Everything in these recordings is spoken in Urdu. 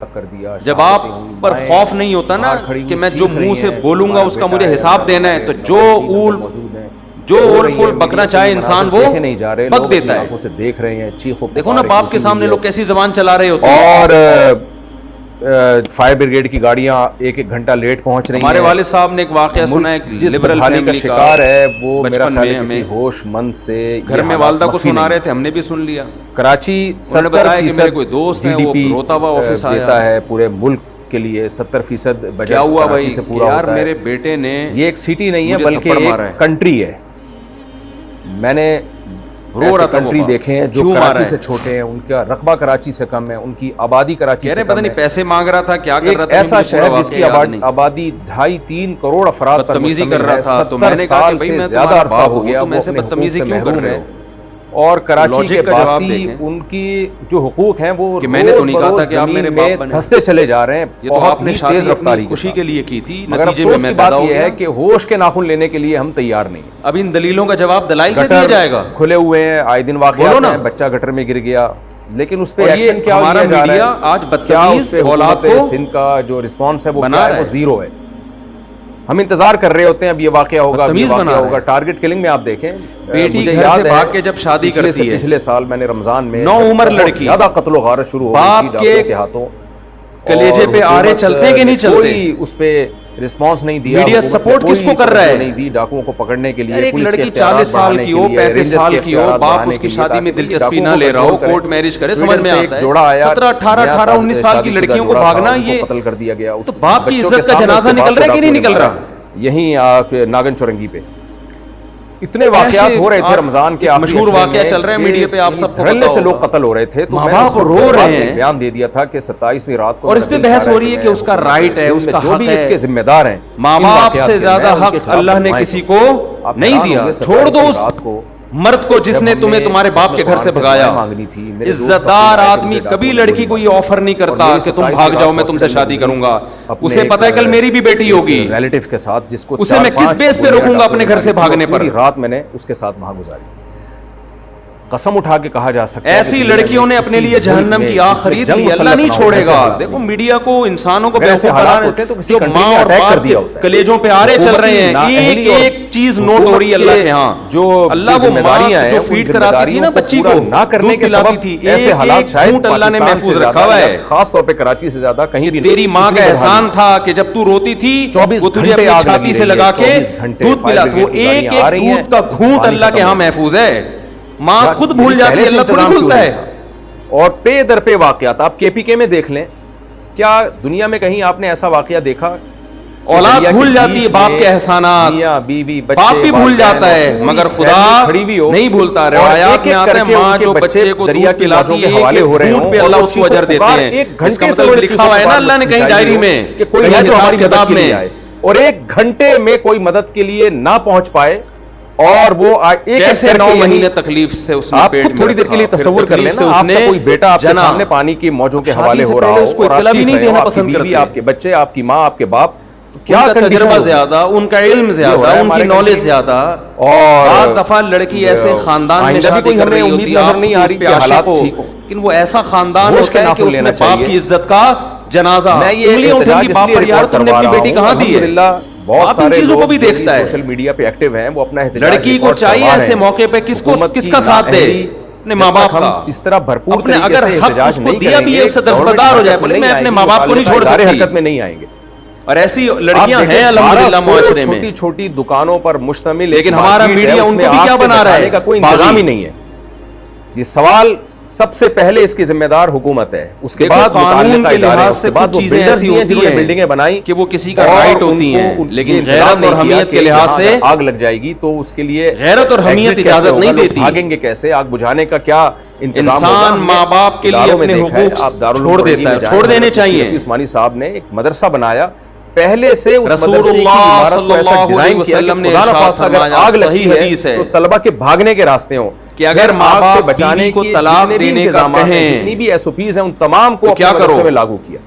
کر دیا. جب آپ پر خوف نہیں ہوتا نا کہ میں جو منہ سے بولوں گا اس کا مجھے حساب دینا ہے, تو جو اور پھول بکنا چاہے انسان وہ بک دیتا ہے. اسے دیکھ رہے ہیں, چیخو دیکھو نا باپ کے سامنے لوگ کیسی زبان چلا رہے ہوتے ہیں. اور فائر بریگیڈ کی گاڑیاں ایک ایک گھنٹہ لیٹ پہنچ رہی ہیں. ہمارے والد صاحب نے ایک واقعہ سنا ہے, جس بدحالی کا شکار ہے وہ میرا خیال ہے کسی ہوش مند سے گھر میں والدہ کو سنا رہے تھے, ہم نے بھی سن لیا. کراچی 70% جی ڈی پی دیتا ہے پورے ملک کے لیے, 70% بجٹ کراچی سے پورا ہوتا ہے. میرے بیٹے نے, یہ ایک سٹی نہیں ہے بلکہ ایک کنٹری ہے. میں نے ایسے کنٹری دیکھے ہیں جو کراچی سے چھوٹے ہیں, ان کا رقبہ کراچی سے کم ہے, ان کی آبادی کراچی سے کم ہے. پتہ نہیں پیسے مانگ رہا تھا, کیا کر رہا تھا. ایسا شہر جس کی آبادی 2.5-3 کروڑ افراد پر مشتمل ہے, 70 سال سے زیادہ عرصہ ہو گیا وہ اپنے حقوق سے محروم ہے. اور کراچی کے باسی ان کی جو حقوق ہیں وہ روز بروز زمین میں دھستے چلے جا رہے ہیں. بہت ہی تیز رفتاری خوشی کے لیے کی تھی, مگر افسوس کی بات یہ ہے کہ ہوش کے ناخن لینے کے لیے ہم تیار نہیں ہیں. اب ان دلیلوں کا جواب دلائل سے دیا جائے گا. کھلے ہوئے ہیں, آئے دن واقعات ہیں, بچہ گٹر میں گر گیا, لیکن اس پہ ایکشن کیا لیا جا رہا ہے؟ آج کیا اس پہ حکومت سندھ کا جو رسپانس ہے وہ کیا ہے؟ وہ زیرو ہے. ہم انتظار کر رہے ہوتے ہیں اب یہ واقعہ ہوگا, اب یہ واقعہ ہوگا. ٹارگٹ کلنگ میں آپ دیکھیں, بیٹی گھر سے بھاگ کے جب شادی کرتی ہے, پچھلے سال میں نے رمضان میں 9 عمر لڑکی زیادہ قتل و غارت شروع ہو گئی تھی ڈاکوؤں کے ہاتھوں. کلیجے پہ آرے چلتے کہ نہیں چلتے, کوئی اس پہ رسپانس نہیں دیا. میڈیا سپورٹ کس کو کر رہا ہے؟ نہیں دی ڈاکوؤں کو پکڑنے کے لیے. ایک لڑکی 40 سال کی ہو, 35 سال کی ہو, باپ اس کی شادی میں دلچسپی نہ لے رہا ہو, کورٹ میرج کرے, سمجھ میں آتا ہے. 17 18 19 سال کی لڑکیوں کو بھاگنا, یہ قتل کر دیا گیا. تو باپ کی عزت کا جنازہ نکل رہا ہے کہ نہیں نکل رہا؟ یہیں ناگن چورنگی پہ اتنے واقعات ہو رہے تھے رمضان کے, مشہور واقعہ چل رہے ہیں میڈیا پہ, آپ سب کو دھڑلے سے لوگ قتل ہو رہے تھے. تو میں اس رو رہے ہیں, بیان دے دیا تھا کہ 27ویں رات کو, اور اس پہ بحث ہو رہی ہے کہ اس کا رائٹ ہے, اس کا جو بھی اس کے ذمہ دار ہیں, ماں باپ سے زیادہ حق اللہ نے کسی کو نہیں دیا. چھوڑ دو اس مرد کو جس نے تمہیں تمہارے باپ کے گھر سے بھگایا. عزت دار آدمی کبھی لڑکی کو یہ آفر نہیں کرتا کہ تم بھاگ جاؤ میں تم سے شادی کروں گا. اسے پتا ہے کل میری بھی بیٹی ہوگی, ریلیٹو کے ساتھ, جس کو اسے میں کس بیس پہ روکوں گا اپنے گھر سے بھاگنے پر. رات میں نے اس کے ساتھ وہاں گزاری. قسم اٹھا کے کہا جا سکتا ہے ایسی لڑکیوں نے اپنے لیے جہنم کی آگ خرید لی, اللہ نہیں چھوڑے گا. دیکھو میڈیا کو انسانوں کو جو ماں اور باپ کے کلیجوں پہ آرے چل رہے ہیں, ایک ایک چیز نوٹ ہو رہی ہے اللہ کے ہاں. جو اللہ وہ ماں جو فیڈ کراتی تھی نا بچی کو, نہ کرنے کے سبب ایسے حالات شاید اللہ نے محفوظ رکھا ہوا ہے, خاص طور پہ کراچی سے زیادہ کہیں بھی. تیری ماں کا احسان تھا کہ جب تو روتی تھی وہ تجھے اپنی چھاتی سے لگا کے دودھ پلاتی. وہ ایک ایک دودھ کا گھونٹ اللہ کے ہاں محفوظ ہے. ماں خود بھول جاتی ہے, اللہ تھوڑی بھولتا ہے. اور پے در پہ واقعات آپ کے پی کے میں دیکھ لیں, کیا دنیا میں کہیں آپ نے ایسا واقعہ دیکھا؟ اولاد بھول جاتی ہے باپ کے احسانات, باپ بھی بھول جاتا ہے مگر خدا نہیں بھولتا. روایات میں آتا ہے ماں جو بچے کو دریا کے لاتی ہے دودھ پہ اللہ اس کو اجر دیتے ہیں. اس کا مطلب لکھا ہوا ہے نا اللہ نے کہیں ڈائری میں کہ کوئی ہماری کتاب میں آئے, اور 1 گھنٹے میں کوئی مدد کے لیے نہ پہنچ پائے, اور وہ کیسے 9 مہینے تکلیف سے اس نے پیٹ میں, تھوڑی دیر کے لیے تصور کر لینا, آپ کا کوئی بیٹا آپ کے سامنے پانی کی موجوں کے حوالے ہو رہا ہو, اس کو اطلاع بھی نہیں دینا پسند کرتے, آپ کے بچے, آپ کی ماں, آپ کے باپ, کیا تجربہ زیادہ, ان کا علم زیادہ, ان کی نالج زیادہ. اور بعض دفعہ لڑکی ایسے خاندان میں شادی کر رہی ہوتی ہے, نظر نہیں آ رہی کہ حالات ٹھیک ہو, لیکن وہ ایسا خاندان ہوتا ہے کہ اس میں باپ کی عزت کا جنازہ, انگلیاں اٹھیں گی باپ پر, یار تم نے اپنی بیٹی کہاں دی ہے. بہت سارے چیزوں کو بھی دیکھتا ہے, سوشل میڈیا پہ ایکٹیو ہیں, وہ اپنا لڑکی کو چاہیے ایسے موقع پہ کس کا ساتھ دے, اپنے ماں باپ کا. اس طرح بھرپور طریقے اگر سے حق اس کو دیا بھی ہے اس سے دستبردار ہو جائے, بولے میں اپنے ماں باپ کو نہیں چھوڑ سکتی, حرکت میں نہیں آئیں گے. اور ایسی لڑکیاں ہیں الحمدللہ معاشرے میں, چھوٹی چھوٹی دکانوں پر مشتمل, لیکن ہمارا میڈیا ان کو بھی کیا بنا رہا ہے, کوئی انتظام ہی نہیں ہے. یہ سوال سب سے پہلے اس کی ذمہ دار حکومت ہے, اس کے بعد قانون کے لحاظ سے بعد وہ بلڈرز ہیں جنہوں نے بلڈنگیں بنائی کہ وہ کسی کا رائٹ ہوتی ہیں, لیکن غیرت اور حمیت کے لحاظ سے آگ لگ جائے گی تو اس کے لیے غیرت اور حمیت اجازت نہیں دیتی. بھاگیں گے کیسے, آگ بجھانے کا کیا انسان ماں باپ کے لیے اپنے حقوق چھوڑ دیتا ہے, چھوڑ دینے چاہیے. عثمانی صاحب نے ایک مدرسہ بنایا, پہلے سے اس رسول مدرسے کی اللہ عمارت کو ایسا ڈیزائن کیا کہ خدا نخواستہ اگر آگ لگتی ہے تو طلبہ کے بھاگنے کے راستے ہوں, کہ اگر ماں سے بچانے کو طلاق دینے کا کہیں, جتنی بھی ایس او پیز ہیں ان تمام کو اپنے مدرسے میں لاگو کیا.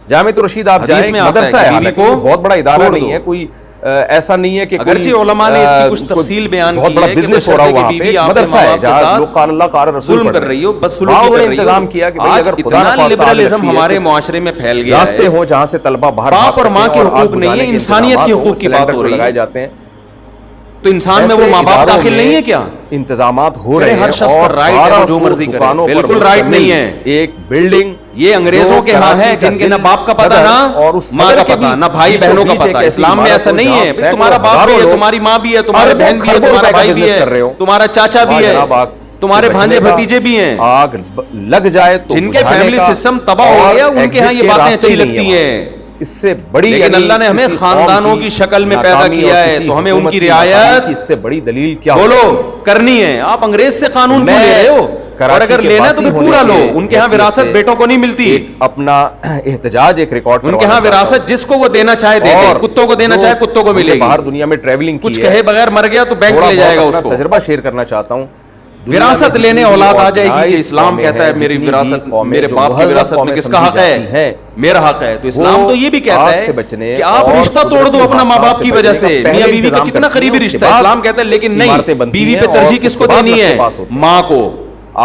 جامعۃ الرشید آپ جائیں, مدرسہ ہے, حالانکہ بہت بڑا ادارہ نہیں ہے, کوئی ایسا نہیں ہے کہ اگرچہ علماء نے اس کی کچھ تفصیل بیان کی ہے کہ بزنس ہو رہا وہاں پہ مدرسہ ہے جہاں لوگ قال اللہ قال رسول ظلم کر رہی ہو، بس سلوک کر رہی ہو، انتظام کیا کہ بھائی اگر خدا نہ لبرلزم ہمارے معاشرے میں پھیل گیا ہے، راستے ہوں جہاں سے طلبہ باہر باپ اور ماں کے حقوق نہیں ہے، انسانیت کے حقوق کی بات ہو رہی ہے، جاتے ہیں تو انسان میں وہ ماں باپ داخل نہیں ہے کیا؟ انتظامات ہو رہے ہیں، ہر شخص پر رائٹ ہے جو مرضی کرے، بالکل رائٹ نہیں ہے۔ ایک بلڈنگ یہ انگریزوں کے ہاں ہے جن کے نہ باپ کا پتہ نہ ماں کا پتہ نہ بھائی بہنوں کا پتہ۔ اسلام میں ایسا نہیں ہے، تمہارا باپ بھی ہے، تمہاری ماں بھی ہے، تمہارے بہن بھی ہے، تمہارا بھائی بھی ہے، تمہارا چاچا بھی ہے، تمہارے بھانجے بھتیجے بھی ہیں، آگ لگ جائے تو جن کے فیملی سسٹم تباہ ہو گیا ان کے ہاں یہ باتیں اچھی لگتی ہیں۔ اس سے بڑی، لیکن اللہ نے ہمیں خاندانوں کی شکل میں پیدا کیا ہے تو ہمیں ان کی رعایت، اس سے بڑی دلیل کیا بولو، کرنی ہے۔ آپ انگریز سے قانون کیوں لے رہے ہو؟ اور اگر لینا تو پورا لو۔ ان کے ہاں وراثت بیٹوں کو نہیں ملتی، اپنا احتجاج ایک ریکارڈ ان کے ہاں وراثت جس کو وہ دینا چاہے دے دے، کتوں کو دینا چاہے کتوں کو ملے گی۔ باہر دنیا میں ٹریولنگ کچھ کہے بغیر مر گیا تو بینک لے جائے گا اس کو۔ تجربہ شیئر کرنا چاہتا ہوں، وراثت لینے اولاد آ جائے گی کہ اسلام کہتا ہے میری وراثت، میرے باپ کی وراثت میں کس کا حق ہے؟ میرا حق ہے۔ تو اسلام تو یہ بھی کہتا ہے کہ آپ رشتہ توڑ دو اپنا ماں باپ کی وجہ سے۔ میاں بیوی کا کتنا قریبی رشتہ ہے، اسلام کہتا ہے لیکن نہیں، بیوی پہ ترجیح کس کو دینی ہے؟ ماں کو۔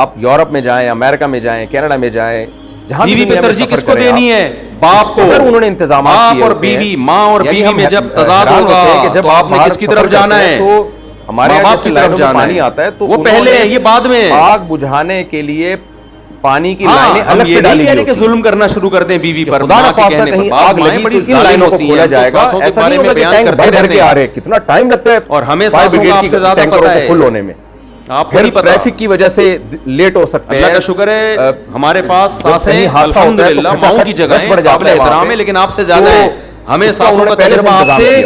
آپ یورپ میں جائیں، امریکہ میں جائیں، کینیڈا میں جائیں، جہاں بیوی پہ ترجیح کس کو دینی ہے؟ باپ کو۔ انہوں نے انتظامات کیے باپ اور بیوی، ماں اور بیوی میں جب تضاد ہوگا تو آپ نے کس کی طرف جانا ہے؟ تو ہمارے یہاں جیسے لائنوں میں پانی آتا ہے تو وہ پہلے ہے، یہ بعد میں۔ آگ بجھانے کے لیے پانی کی لائنیں الگ سے ڈالی گئی کہ ظلم کرنا شروع کر دیں بیوی پر، خدا نہ خواستہ کہیں آگ لگی تو ان لائنوں کو کھولا جائے گا۔ ایسا نہیں ہوگا کہ ٹینک بھر بھر کے آ رہے، کتنا ٹائم لگتا ہے اور ہمیں سانسوں کا آپ سے زیادہ پتہ ہے فل ہونے میں، پھر ٹریفک کی وجہ سے لیٹ ہو سکتے ہیں۔ اللہ کا شکر ہے ہمارے پاس سانسیں الحمدللہ ماؤں کی جگہ ہیں، قابل احترام ہے، لیکن آپ سے زیادہ ہے، ہمیں سانسوں کا تجربہ آپ سے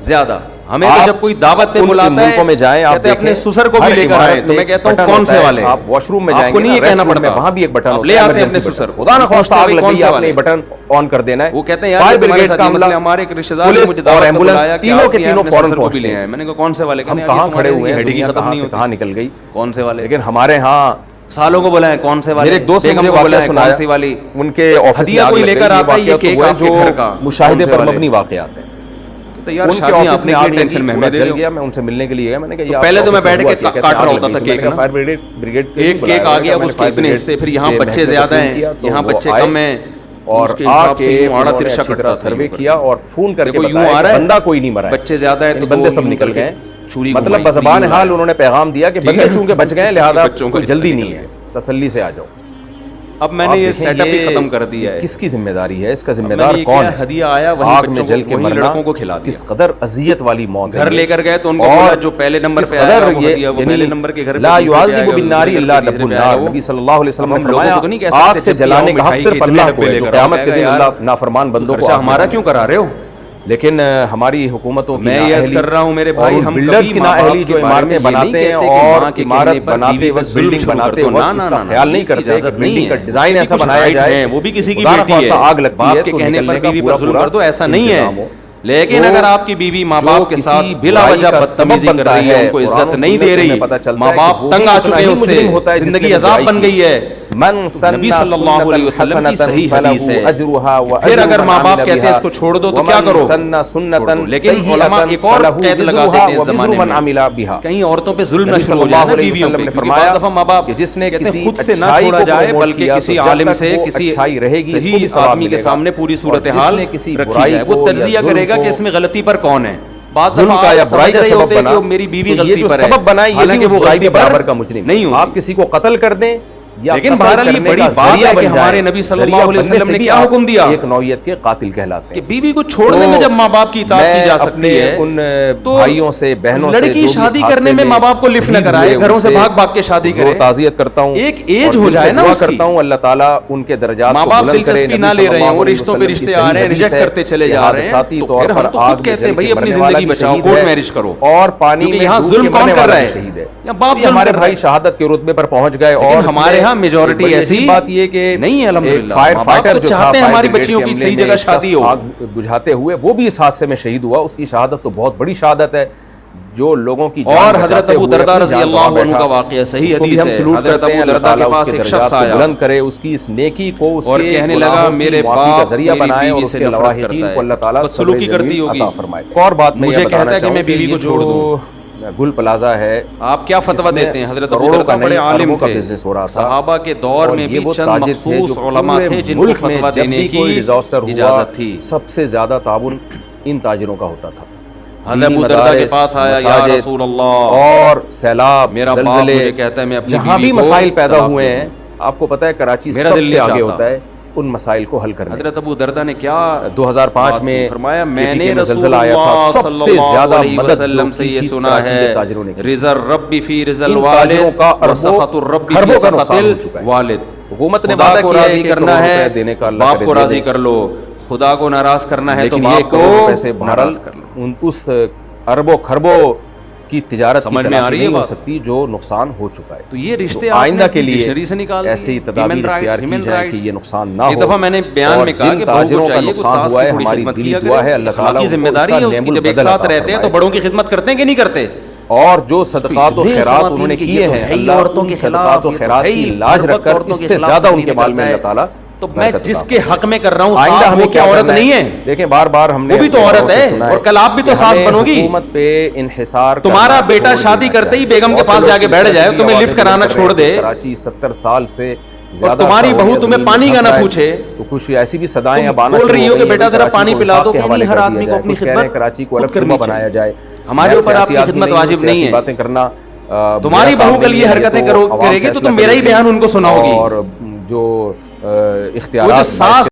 زیادہ۔ ہمیں تو جب کوئی دعوت پہ بلاتا ہے میں جائیں، آپ اپنے سسر کو بھی لے کر آئے، تو میں کہتا ہوں کون سے والے؟ آپ واش روم میں جائیں گے، نہیں کہنا پڑتا، وہاں بھی ایک بٹن ہوتا ہے، لے آتے ہیں اپنے سسر، خدا نہ خواستہ آگ لگی آپ نے بٹن آن کر دینا ہے۔ وہ کہتے ہیں یار تمہارے ساتھ یہ مسئلہ، ہمارے ایک رشتہ دار نے مجھے دعوت پہ بلایا کہ تینوں کے تینوں فوراً پہنچ لے آئے۔ میں نے کہا کون سے والے؟ ہم کہاں کھڑے ہوئے ہیں، دنیا کہاں سے کہاں نکل گئی، کون سے والے؟ لیکن ہمارے ہاں سالوں کو بلائیں کون سے والے؟ میرے ایک دوست نے مجھے واقعہ سنایا، ان کے آفس میں کوئی لے کر آتا ہے، یہ کیک آپ کے گھر کا، مشاہدے پر مبنی واقعات ہیں۔ یار ان کے آفس میں آگ ٹینشن میں چل گیا، میں ان سے ملنے کے لیے گیا، میں نے کہا پہلے تو میں بیٹھ کے کاٹ رہا ہوتا تھا کیک، فائر بریگیڈ ایک کیک آ گیا اس کے اتنے حصے، پھر یہاں بچے زیادہ ہیں، یہاں بچے کم ہیں، اور آ کے آڑا ترشا کرتا سروے کیا اور فون کر کے بتایا کہ بندہ کوئی نہیں مرا ہے، بچے زیادہ ہیں تو بندے سب نکل گئے۔ مطلب بزبان حال انہوں نے پیغام دیا کہ بندے چونکہ بچ گئے لہذا جلدی نہیں ہے، تسلی سے آ جاؤ۔ اب میں نے یہ سیٹ اپ ہی ختم کر دیا ہے۔ کس کی ذمہ داری ہے، اس کا ذمہ دار کون ہے؟ ہدیہ آیا آگ میں جل کے مرنا، لڑکوں کو کھلا دیا، کس قدر اذیت والی موت ہے۔ گھر لے کر گئے تو ان کو بولا جو پہلے نمبر پہ آیا وہ ہدیہ، وہ پہلے نمبر کے گھر پہ لا يعذب بالنار الا رب النار، نبی صلی اللہ علیہ وسلم نے فرمایا آگ سے جلانے کا حق صرف اللہ کو ہے، جو قیامت کے دن اللہ نافرمان بندوں کو ہمارا کیوں کرا رہے ہو؟ لیکن ہماری حکومتوں کی میں یہ کر رہا ہوں میرے بھائی، ہم بلڈرز کی نااہلی جو عمارتیں بناتے ہیں اور عمارت بناتے وقت بلڈنگ بناتے وقت اس کا خیال نہیں کرتے کہ بلڈنگ کا ڈیزائن ایسا بنایا جائے، وہ بھی کسی کی بیٹی ہے، آگ لگتی ہے کے تو کہنے پر بیوی پر ظلم کر دو، ایسا نہیں ہے۔ لیکن اگر آپ کی بیوی ماں باپ کے ساتھ بلا وجہ بدتمیزی کر رہی ہے، ان کو عزت نہیں دے رہی، ماں باپ تنگ آ چکے ہیں اس سے، زندگی عذاب بن گئی ہے، نبی صلی اللہ علیہ وسلم کی صحیح حدیث ہے۔ پھر اگر ماں باپ کہتے ہیں اس کو چھوڑ دو تو کیا کرو؟ لیکن علماء ایک اور قید لگاتے ہیں اس زمانے میں، کہیں عورتوں پہ ظلم نہ شروع ہو جائے نا بیویوں پہ، کیونکہ بعض دفعہ ماں باپ کہتے ہیں خود سے نہ چھوڑا جائے بلکہ کسی عالم سے، کسی صحیح آدمی کے سامنے پوری صورتحال رکھی ہے، وہ تجزیہ کرے گا کہ اس میں غلطی پر کون ہے۔ بعض دفعہ یا برائی کا سبب بنا کہ میری بیوی غلطی پر ہے، سبب بنائے یہ بھی وہ برائی کے برابر کا مجرم نہیں ہوں۔ آپ کسی کو قتل کر دیں، لیکن بہرحال یہ بڑی بات ہے کہ ہمارے نبی صلی اللہ علیہ وسلم نے کیا حکم دیا؟ ایک نوعیت کے قاتل کہلاتے ہیں کہ بیوی کو چھوڑنے میں جب ماں باپ کی اطاعت کی جا سکتی ہے، ان بھائیوں سے بہنوں سے لڑکی شادی کرنے میں ماں باپ کو لفٹ نہ کرائے، گھروں سے بھاگ بھاگ کے شادی کرے، تعزیت کرتا ہوں، ایک ایج ہو جائے نا اس کی، کرتا ہوں اللہ تعالیٰ ان کے درجات ماں کو باپ بلند کرے۔ دلچسپی نہ لے رہے ہیں، وہ رشتوں پہ رشتے آ رہے ہیں، ریجیکٹ کرتے چلے جا رہے ہیں، تو پھر ہم تو خود کہتے ہیں بھائی اپنی زندگی بچاؤ، کورٹ میرج کرو، اور پانی میں یہاں ظلم کون کر رہا ہے؟ شہید ہے یا باپ ہمارے بھائی شہادت کے رتبے پر پہنچ گئے، اور ہمارے ہاں میجورٹی ایسی بات یہ کہ نہیں ہے الحمدللہ، فائر فائٹر جو چاہتے ہیں ہماری بچیوں کی صحیح جگہ شادی ہو، آگ بجھاتے ہوئے وہ بھی اس حادثے میں شہید ہوا، اس کی شہادت تو بہت بڑی شہادت ہے۔ جو لوگوں کی اور حضرت ابو درداء رضی اللہ عنہ کا واقعہ صحیح حدیث ہے، حضرت ابو درداء کے پاس ایک شخص آیا بلند کرے، اس کی اس نیکی کو اس اور کہنے لگا میرے معافی کا باپ ذریعہ میری بنائے اور بیوی اس سے کے نفرت لواحقین کرتا کو اللہ تعالیٰ ہے، سلوکی کرتی ہوگی، عطا فرمائے۔ ایک اور بات میں مجھے یہ کہتا بتانا ہے کہ چاہوں میں بیوی کو چھوڑ دوں۔ گل پلازا ہے، آپ کیا فتویٰ دیتے ہیں؟ حضرت ابو کروڑوں درداء کا بڑے نہیں عالم اربوں کا تھے، بزنس ہو رہا تھا، صحابہ کے دور اور میں یہ بھی وہ چند تاجر تھے مخصوص جو علماء تھے جن کو ملک میں فتویٰ جب دینے بھی کی کوئی ڈیزاسٹر ہوا اجازت تھی۔ سب سے زیادہ تعاون ان تاجروں کا ہوتا تھا۔ حضرت ابو درداء کے پاس آیا، یا رسول اللہ، اور سیلاب، میرا باپ زلزلے، مجھے کہتا ہے میں اپنی جہاں بھی بیوی کو مسائل پیدا طلاق ہوئے دے ہیں، دوں۔ آپ کو پتہ ہے کراچی میرا سب دل سے نہیں آگے چاہتا۔ ہوتا ہے ان مسائل کو حل کرنے۔ حضرت ابو درداء نے کیا 2005 میں فرمایا؟ میں KPK نے میں رسول زلزلہ آیا تھا، اللہ سب صلی سے اللہ زیادہ علیہ مدد وسلم سے یہ سنا ہے، تاجروں نے کی۔ رضا الرب فی رضا ان الوالد تاجروں کا وسخط الرب فی خربوں کا سخط نقصان ہو چکا ہے۔ الوالد۔ حکومت نے خدا وعدہ کو کیا راضی کہ کرنا کروڑ ہے، روپے دینے کا اللہ باپ کرے کو دے راضی دے۔ کر لو، خدا کو ناراض کرنا ہے تو لیکن یہ باپ کروڑ کو روپے سے بہرحال ناراض کر لو۔ اس اربوں خربوں کی تجارت کی سمجھ میں آ تلافی رہی ہے نہیں ہو بات؟ سکتی جو نقصان ہو چکا ہے۔ تو یہ رشتے تو آپ نے آئندہ کے اپنی لیے ڈکشنری سے نکال دیے۔ ایسے ہی تدابیر اختیار کی جائیں کہ یہ نقصان نہ ہو۔ ایک دفعہ میں نے بیان اور میں کہا جن کہ بہو تاجروں کو کا چاہیے کہ نقصان ساس ہوا کی ہے، تھوڑی ہماری خدمت دلی کیا دعا کرے، ہے اللہ تعالیٰ اخلاقی ان کو ذمہ اس داری کا ہے اس نعم کی، جب ایک البدل ساتھ عطا رہتے ہیں تو فرمائے۔ بڑوں کی خدمت کرتے ہیں کہ نہیں کرتے؟ اور جو صدقات و خیرات انہوں نے کیے ہیں، اللہ ان صدقات و خیرات کی لاج رکھ کر اس سے زیادہ ان کے مال میں اللہ تعالیٰ تو میں جس کے حق میں کر رہا ہوں آئندہ ساس، ہمیں وہ کیا عورت نہیں ہے؟ دیکھیں بار بار ہم نے وہ بھی تو عورت ہے، اور کل آپ بھی تو ساس بنو گی۔ حکومت پہ انحصار تمہارا بیٹا شادی کرتے ہی بیگم کے پاس جا کے بیٹھ جائے، تمہیں لفٹ کرانا چھوڑ دے، کراچی 70 سال سے اور زیادہ تمہاری بہو تمہیں پانی کا نہ پوچھے، تو کچھ ایسی بھی صدائیں اب آنا بول رہی ہو کہ بیٹا ذرا پانی پلا دو، کہ حوالے ہر کر آدمی دیا کو جائے، اپنی کچھ کہہ رہے ہیں خدمت کراچی کو الگ خود کرنی صوبہ بنایا جائے۔ ہمارے اوپر آپ کی خدمت واجب نہیں ہے۔ باتیں کرنا تمہاری بہو کل یہ حرکتیں کرے گی تو تم میرا ہی بیان ان کو سناؤ گی، اور جو اختیارات